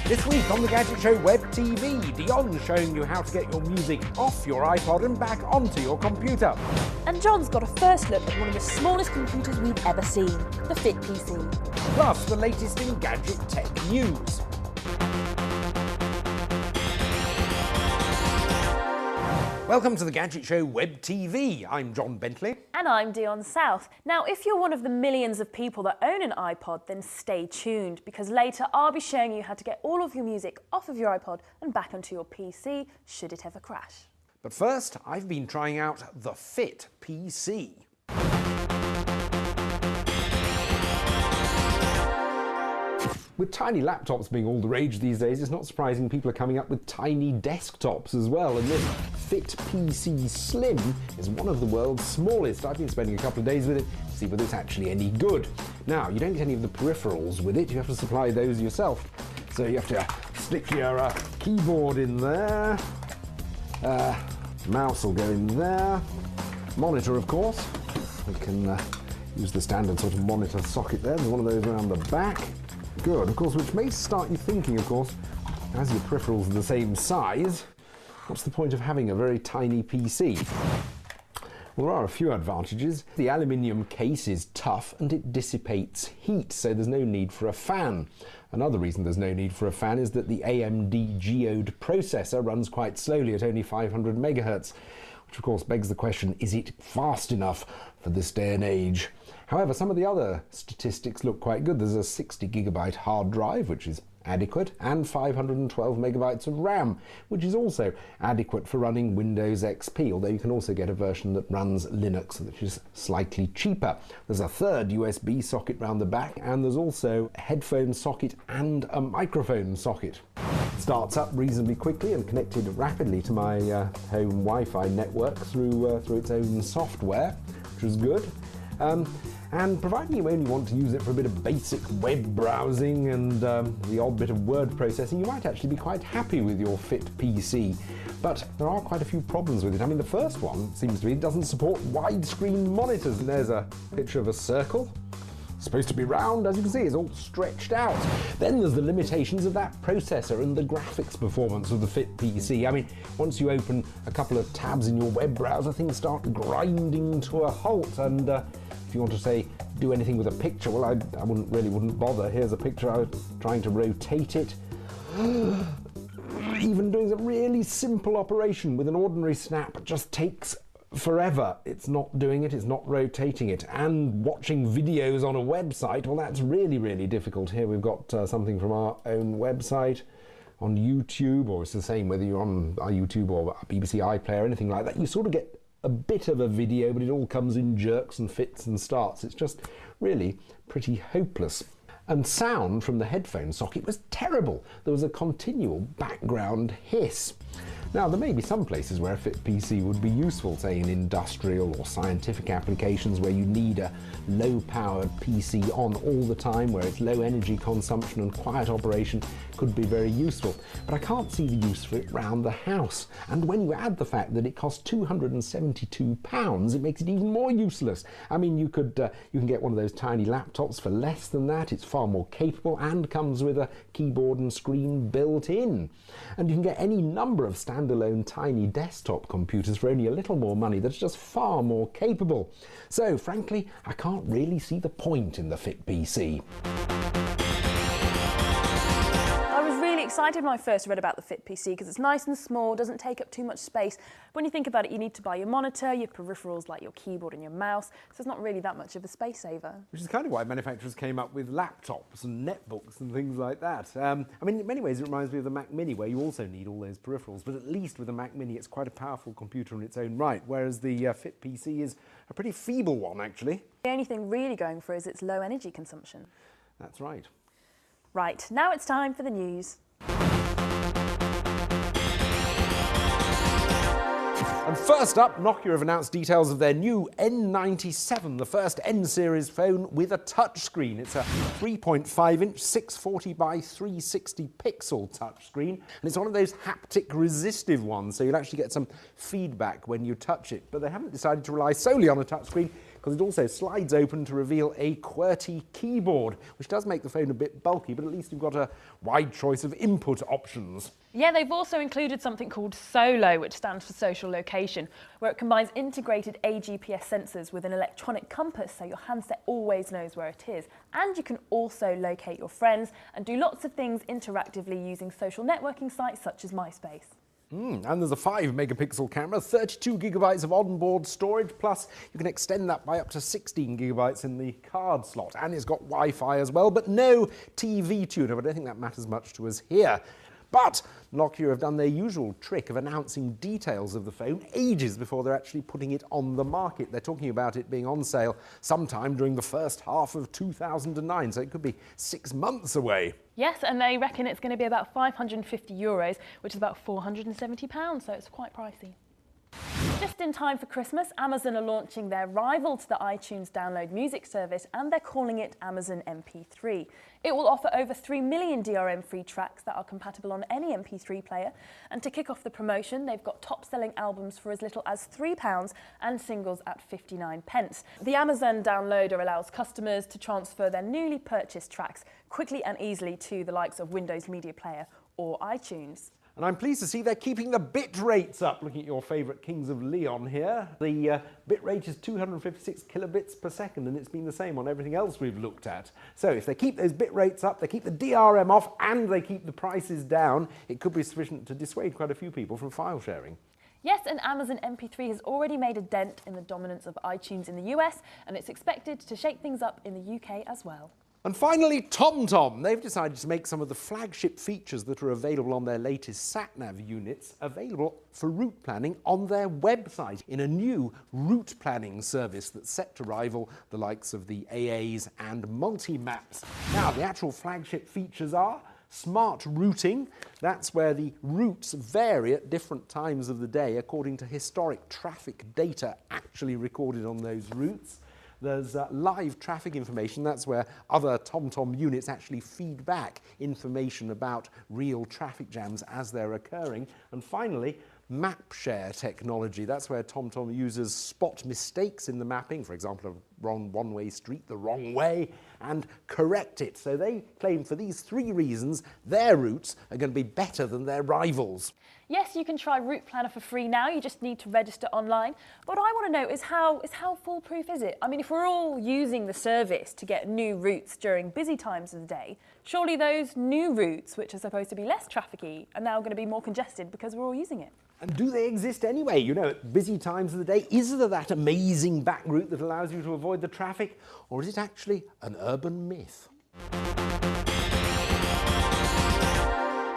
This week on the Gadget Show Web TV, Dionne showing you how to get your music off your iPod and back onto your computer. And John's got a first look at one of the smallest computers we've ever seen, the FitPC. Plus, the latest in gadget tech news. Welcome to the Gadget Show Web TV. I'm John Bentley. And I'm Dionne South. Now, if you're one of the millions of people that own an iPod, then stay tuned, because later I'll be showing you how to get all of your music off of your iPod and back onto your PC, should it ever crash. But first, I've been trying out the FitPC. With tiny laptops being all the rage these days, it's not surprising people are coming up with tiny desktops as well, and this FitPC Slim is one of the world's smallest. I've been spending a couple of days with it to see whether it's actually any good. Now, you don't get any of the peripherals with it, you have to supply those yourself. So you have to stick your keyboard in there, mouse will go in there, monitor of course. We can use the standard sort of monitor socket there, there's one of those around the back. Good, of course, which may start you thinking, of course, as your peripherals are the same size, what's the point of having a very tiny PC? Well, there are a few advantages. The aluminium case is tough and it dissipates heat, so there's no need for a fan. Another reason there's no need for a fan is that the AMD Geode processor runs quite slowly at only 500 megahertz, which of course begs the question, is it fast enough for this day and age? However, some of the other statistics look quite good. There's a 60 gigabyte hard drive, which is adequate, and 512 megabytes of RAM, which is also adequate for running Windows XP, although you can also get a version that runs Linux, which is slightly cheaper. There's a third USB socket round the back, and there's also a headphone socket and a microphone socket. It starts up reasonably quickly and connected rapidly to my home Wi-Fi network through its own software, which is good. And providing you only want to use it for a bit of basic web browsing and the odd bit of word processing, you might actually be quite happy with your FitPC. But there are quite a few problems with it. I mean, the first one seems to be it doesn't support widescreen monitors. And there's a picture of a circle. It's supposed to be round, as you can see, it's all stretched out. Then there's the limitations of that processor and the graphics performance of the FitPC. I mean, once you open a couple of tabs in your web browser, things start grinding to a halt, and if you want to say do anything with a picture, well, I wouldn't bother. Here's a picture. I was trying to rotate it. Even doing a really simple operation with an ordinary snap just takes forever. It's not doing it, it's not rotating it. And watching videos on a website, well, that's really, really difficult. Here we've got something from our own website on YouTube, or it's the same whether you're on our YouTube or BBC iPlayer or anything like that. You sort of get a bit of a video, but it all comes in jerks and fits and starts. It's just really pretty hopeless. And sound from the headphone socket was terrible. There was a continual background hiss. Now, there may be some places where a FitPC would be useful, say in industrial or scientific applications where you need a low-powered PC on all the time, where its low energy consumption and quiet operation could be very useful. But I can't see the use for it round the house. And when you add the fact that it costs £272, it makes it even more useless. I mean, you can get one of those tiny laptops for less than that. It's far more capable and comes with a keyboard and screen built in. And you can get any number of standalone tiny desktop computers for only a little more money that's just far more capable. So, frankly, I can't really see the point in the FitPC. Excited when I first read about the FitPC because it's nice and small, doesn't take up too much space. When you think about it, you need to buy your monitor, your peripherals like your keyboard and your mouse, so it's not really that much of a space saver. Which is kind of why manufacturers came up with laptops and netbooks and things like that. I mean, in many ways it reminds me of the Mac Mini, where you also need all those peripherals, but at least with the Mac Mini it's quite a powerful computer in its own right, whereas the FitPC is a pretty feeble one, actually. The only thing really going for is its low energy consumption. That's right. Right, now it's time for the news. And first up, Nokia have announced details of their new N97, the first N-series phone with a touchscreen. It's a 3.5-inch 640 by 360 pixel touchscreen, and it's one of those haptic resistive ones, so you'll actually get some feedback when you touch it. But they haven't decided to rely solely on a touchscreen, because it also slides open to reveal a QWERTY keyboard, which does make the phone a bit bulky, but at least you've got a wide choice of input options. Yeah, they've also included something called SOLO, which stands for social location, where it combines integrated AGPS sensors with an electronic compass, so your handset always knows where it is. And you can also locate your friends and do lots of things interactively using social networking sites such as MySpace. And there's a 5-megapixel camera, 32 gigabytes of onboard storage, plus you can extend that by up to 16 gigabytes in the card slot. And it's got Wi-Fi as well, but no TV tuner, but I don't think that matters much to us here. But Nokia have done their usual trick of announcing details of the phone ages before they're actually putting it on the market. They're talking about it being on sale sometime during the first half of 2009, so it could be 6 months away. Yes, and they reckon it's going to be about €550, which is about £470, so it's quite pricey. Just in time for Christmas, Amazon are launching their rival to the iTunes download music service, and they're calling it Amazon MP3. It will offer over 3 million DRM-free tracks that are compatible on any MP3 player, and to kick off the promotion, they've got top-selling albums for as little as £3 and singles at 59p. The Amazon downloader allows customers to transfer their newly purchased tracks quickly and easily to the likes of Windows Media Player or iTunes. And I'm pleased to see they're keeping the bit rates up. Looking at your favourite Kings of Leon here, the bit rate is 256 kilobits per second, and it's been the same on everything else we've looked at. So if they keep those bit rates up, they keep the DRM off, and they keep the prices down, it could be sufficient to dissuade quite a few people from file sharing. Yes, and Amazon MP3 has already made a dent in the dominance of iTunes in the US, and it's expected to shake things up in the UK as well. And finally, TomTom. They've decided to make some of the flagship features that are available on their latest sat-nav units available for route planning on their website in a new route planning service that's set to rival the likes of the AAs and Multimaps. Now, the actual flagship features are smart routing. That's where the routes vary at different times of the day according to historic traffic data actually recorded on those routes. There's live traffic information. That's where other TomTom units actually feed back information about real traffic jams as they're occurring. And finally, map share technology. That's where TomTom users spot mistakes in the mapping, for example, a wrong one-way street the wrong way, and correct it. So they claim for these 3 reasons, their routes are going to be better than their rivals. Yes, you can try Route Planner for free now, you just need to register online. But what I want to know is how foolproof is it? I mean, if we're all using the service to get new routes during busy times of the day, surely those new routes, which are supposed to be less trafficy, are now going to be more congested because we're all using it. And do they exist anyway? You know, at busy times of the day, is there that amazing back route that allows you to avoid the traffic? Or is it actually an urban myth?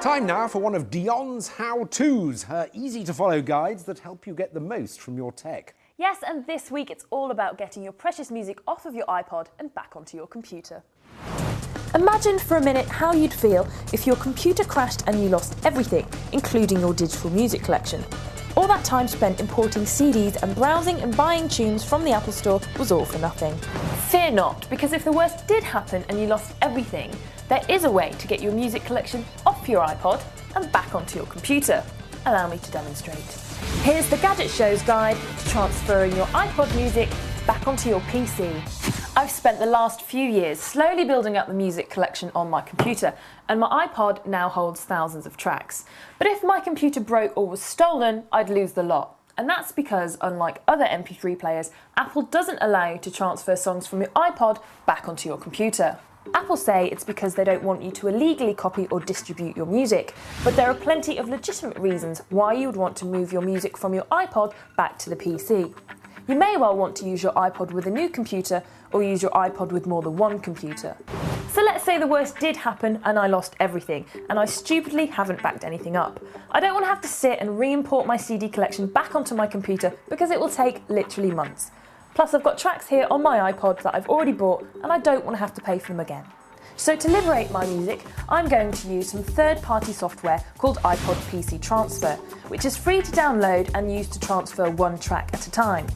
Time now for one of Dionne's how-tos, her easy-to-follow guides that help you get the most from your tech. Yes, and this week it's all about getting your precious music off of your iPod and back onto your computer. Imagine for a minute how you'd feel if your computer crashed and you lost everything, including your digital music collection. All that time spent importing CDs and browsing and buying tunes from the Apple Store was all for nothing. Fear not, because if the worst did happen and you lost everything, there is a way to get your music collection off your iPod and back onto your computer. Allow me to demonstrate. Here's the Gadget Show's guide to transferring your iPod music back onto your PC. I've spent the last few years slowly building up the music collection on my computer, and my iPod now holds thousands of tracks. But if my computer broke or was stolen, I'd lose the lot. And that's because, unlike other MP3 players, Apple doesn't allow you to transfer songs from your iPod back onto your computer. Apple say it's because they don't want you to illegally copy or distribute your music, but there are plenty of legitimate reasons why you would want to move your music from your iPod back to the PC. You may well want to use your iPod with a new computer or use your iPod with more than one computer. So let's say the worst did happen and I lost everything, and I stupidly haven't backed anything up. I don't want to have to sit and re-import my CD collection back onto my computer because it will take literally months. Plus I've got tracks here on my iPod that I've already bought and I don't want to have to pay for them again. So to liberate my music, I'm going to use some third-party software called iPod PC Transfer, which is free to download and use to transfer one track at a time.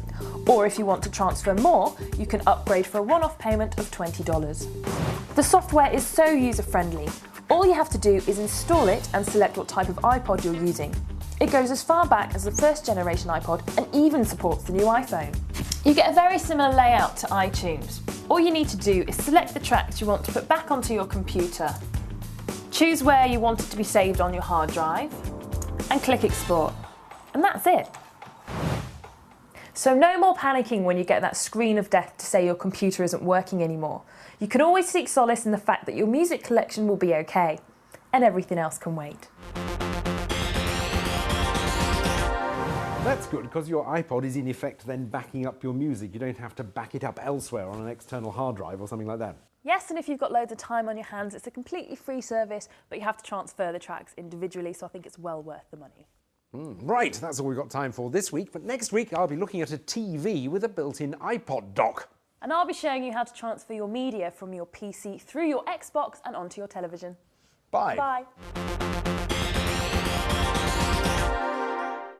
Or if you want to transfer more, you can upgrade for a one-off payment of $20. The software is so user-friendly. All you have to do is install it and select what type of iPod you're using. It goes as far back as the first generation iPod and even supports the new iPhone. You get a very similar layout to iTunes. All you need to do is select the tracks you want to put back onto your computer. Choose where you want it to be saved on your hard drive and click export. And that's it. So no more panicking when you get that screen of death to say your computer isn't working anymore. You can always seek solace in the fact that your music collection will be okay, and everything else can wait. That's good, because your iPod is in effect then backing up your music. You don't have to back it up elsewhere on an external hard drive or something like that. Yes, and if you've got loads of time on your hands, it's a completely free service, but you have to transfer the tracks individually, so I think it's well worth the money. Right, that's all we've got time for this week, but next week I'll be looking at a TV with a built-in iPod dock. And I'll be showing you how to transfer your media from your PC through your Xbox and onto your television. Bye. Bye.